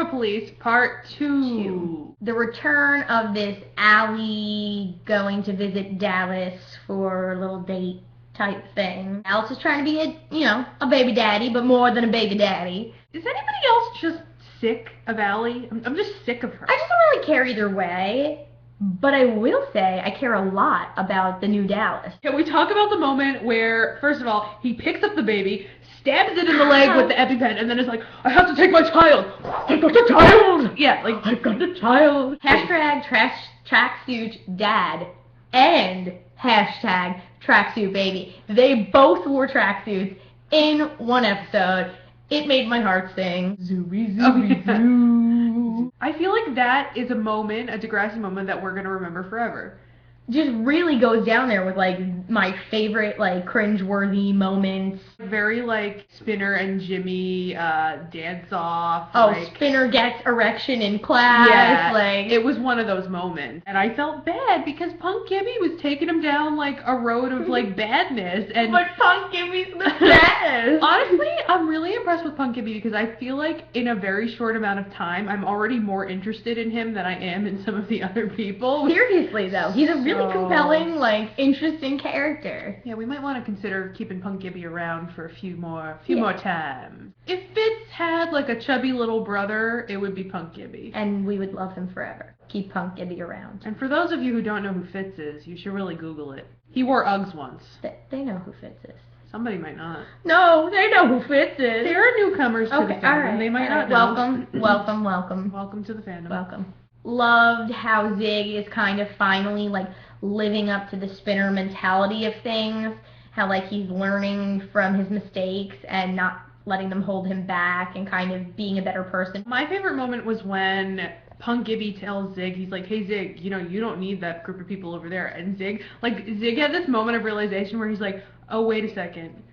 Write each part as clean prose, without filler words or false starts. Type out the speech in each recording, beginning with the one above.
Undercover Police Part 2. The return of this Allie going to visit Dallas for a little date type thing. Alice is trying to be a baby daddy, but more than a baby daddy. Is anybody else just sick of Allie? I'm just sick of her. I just don't really care either way. But I will say I care a lot about the new Dallas. Can we talk about the moment where, first of all, he picks up the baby, stabs it in the leg with the EpiPen, and then is like, I have to take my child. I've got the child. Yeah, like, I've got the child. Hashtag tracksuit dad and hashtag tracksuit baby. They both wore tracksuits in one episode. It made my heart sing. Zooey, zooey, zoo. I feel like that is a moment, a Degrassi moment, that we're going to remember forever. Just really goes down there with, like, my favorite, like, cringe-worthy moments. Very, like, Spinner and Jimmy dance off. Oh, like, Spinner gets erection in class. Yeah, like, it was one of those moments. And I felt bad because Punk Gibby was taking him down, like, a road of, like, badness. And but Punk Gibby's the best. Honestly, I'm really impressed with Punk Gibby because I feel like in a very short amount of time, I'm already more interested in him than I am in some of the other people. Seriously, though, he's a really compelling, like, interesting character. Yeah, we might want to consider keeping Punk Gibby around for a few more times. If Fitz had, like, a chubby little brother, it would be Punk Gibby. And we would love him forever. Keep Punk Gibby around. And for those of you who don't know who Fitz is, you should really Google it. He wore Uggs once. They know who Fitz is. Somebody might not. No, they know who Fitz is. There are newcomers to the fandom. All right, they might not know. Welcome. Welcome to the fandom. Welcome. Loved how Zig is kind of finally, like, living up to the Spinner mentality of things. How, like, he's learning from his mistakes and not letting them hold him back and kind of being a better person. My favorite moment was when Punk Gibby tells Zig, he's like, hey Zig, you don't need that group of people over there. And Zig had this moment of realization where he's like, oh, wait a second.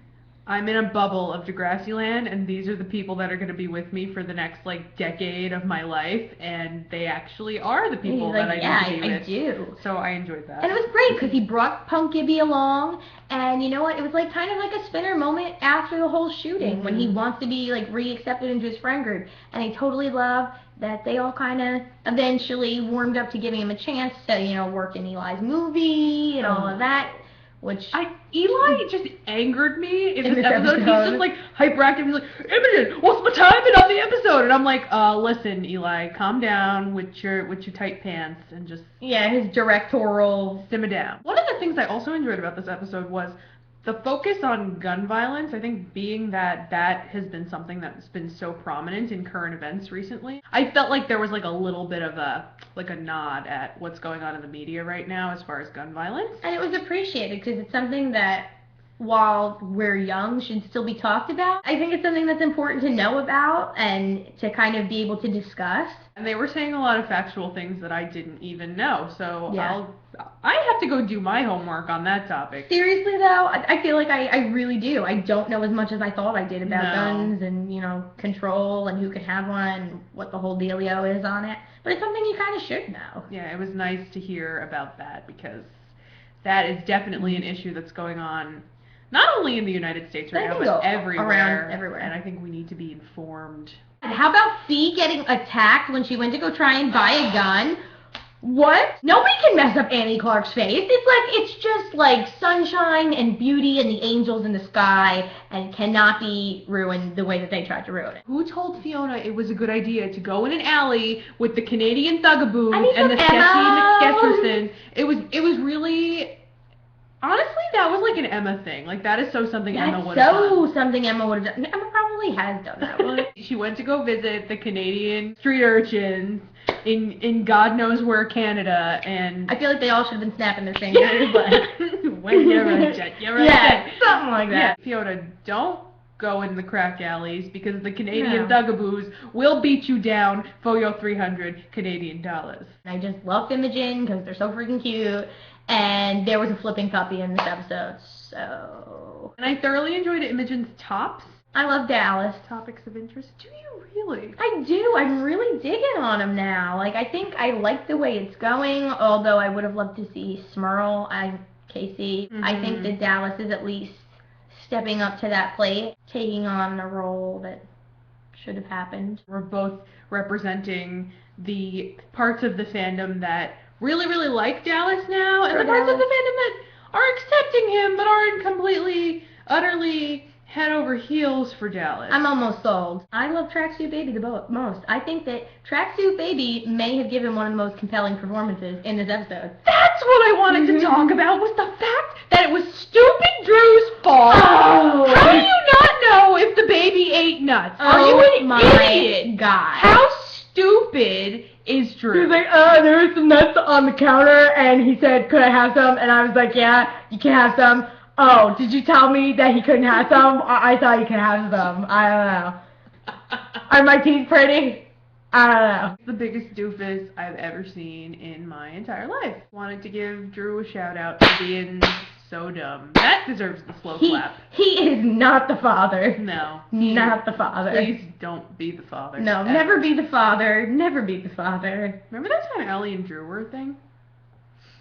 I'm in a bubble of Degrassi land, and these are the people that are going to be with me for the next, like, decade of my life, and they actually are the people that I need to be with. Yeah, I do. So I enjoyed that. And it was great, because he brought Punk Gibby along, and you know what? It was, like, kind of like a Spinner moment after the whole shooting, when he wants to be, like, re-accepted into his friend group. And I totally love that they all kind of eventually warmed up to giving him a chance to, work in Eli's movie and all of that. Which Eli just angered me in this episode. He's just like hyperactive. He's like, Imogen, what's my timing on the episode? And I'm like, listen, Eli, calm down with your tight pants and just his directorial simmer down. One of the things I also enjoyed about this episode was the focus on gun violence. I think being that has been something that's been so prominent in current events recently. I felt like there was like a little bit of a nod at what's going on in the media right now as far as gun violence. And it was appreciated because it's something that, while we're young, should still be talked about. I think it's something that's important to know about and to kind of be able to discuss. And they were saying a lot of factual things that I didn't even know, so I have to go do my homework on that topic. Seriously, though, I feel like I really do. I don't know as much as I thought I did about guns and, control and who can have one and what the whole dealio is on it. But it's something you kind of should know. Yeah, it was nice to hear about that because that is definitely an issue that's going on not only in the United States right now, but everywhere. And I think we need to be informed. And how about C getting attacked when she went to go try and buy a gun? What? Nobody can mess up Annie Clark's face. It's just like sunshine and beauty and the angels in the sky, and cannot be ruined the way that they tried to ruin it. Who told Fiona it was a good idea to go in an alley with the Canadian Thugaboos and the sketchy McSketcherson? It was really... Honestly, that was like an Emma thing. Like, that is something Emma would have done. So something Emma would have done. Emma probably has done that. She went to go visit the Canadian street urchins in God knows where Canada, and... I feel like they all should have been snapping their fingers, but... When you're a jet, something like that. Yeah. Fiona, don't go in the crack alleys because the Canadian Thugaboos will beat you down for your 300 Canadian dollars. I just love Imogen because they're so freaking cute. And there was a flipping puppy in this episode, so... And I thoroughly enjoyed Imogen's tops. I love Dallas. Topics of interest. Do you really? I do. I'm really digging on him now. Like, I think I like the way it's going, although I would have loved to see Smurl as Casey. I think that Dallas is at least stepping up to that plate, taking on a role that should have happened. We're both representing the parts of the fandom that really, really like Dallas now, and the parts of the fandom that are accepting him but aren't completely, utterly head over heels for Dallas. I'm almost sold. I love Tracksuit Baby the most. I think that Tracksuit Baby may have given one of the most compelling performances in this episode. That's what I wanted to talk about, was the fact that it was stupid Drew's fault. Oh. How do you not know if the baby ate nuts? Are you an idiot? God. How stupid is Drew? He was like, there was some nuts on the counter, and he said, could I have some? And I was like, yeah, you can have some. Oh, did you tell me that he couldn't have some? I thought you could have some. I don't know. Are my teeth pretty? I don't know. The biggest doofus I've ever seen in my entire life. Wanted to give Drew a shout out for being so dumb. That deserves the slow clap. He is not the father. No. Not the father. Please don't be the father. No, never be the father. Never be the father. Remember that time Ellie and Drew were a thing?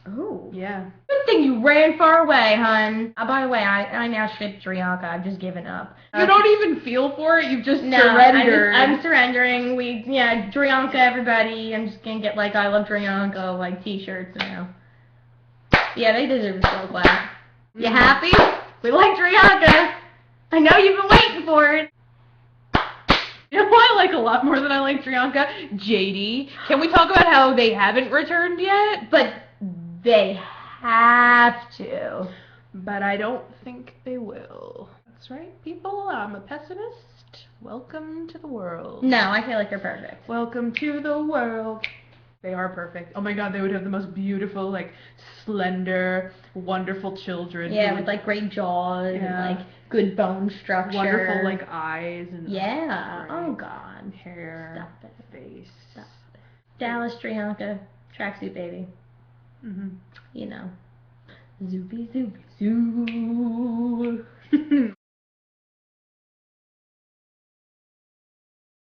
Oh. Yeah. Good thing you ran far away, hun. By the way, I now ship Drianka. I've just given up. You don't even feel for it? You've just surrendered. I'm surrendering. Drianka, everybody. I'm just gonna get, like, I love Drianka, like, t-shirts now. Yeah, they deserve a slow clap. You happy? We like Drianka. I know you've been waiting for it. You know who I like a lot more than I like Drianka? JD. Can we talk about how they haven't returned yet? But they have to. But I don't think they will. That's right, people. I'm a pessimist. Welcome to the world. No, I feel like they're perfect. Welcome to the world. They are perfect. Oh my god, they would have the most beautiful, like, slender, wonderful children. Yeah, with, like, great jaws and, like, good bone structure. Wonderful, like, eyes and... Yeah. Oh, God. Hair. Stop it. Face. Stop it. Dallas, Drianka, Tracksuit Baby. Mm-hmm. You know. Zoopy, zoopy, zoo.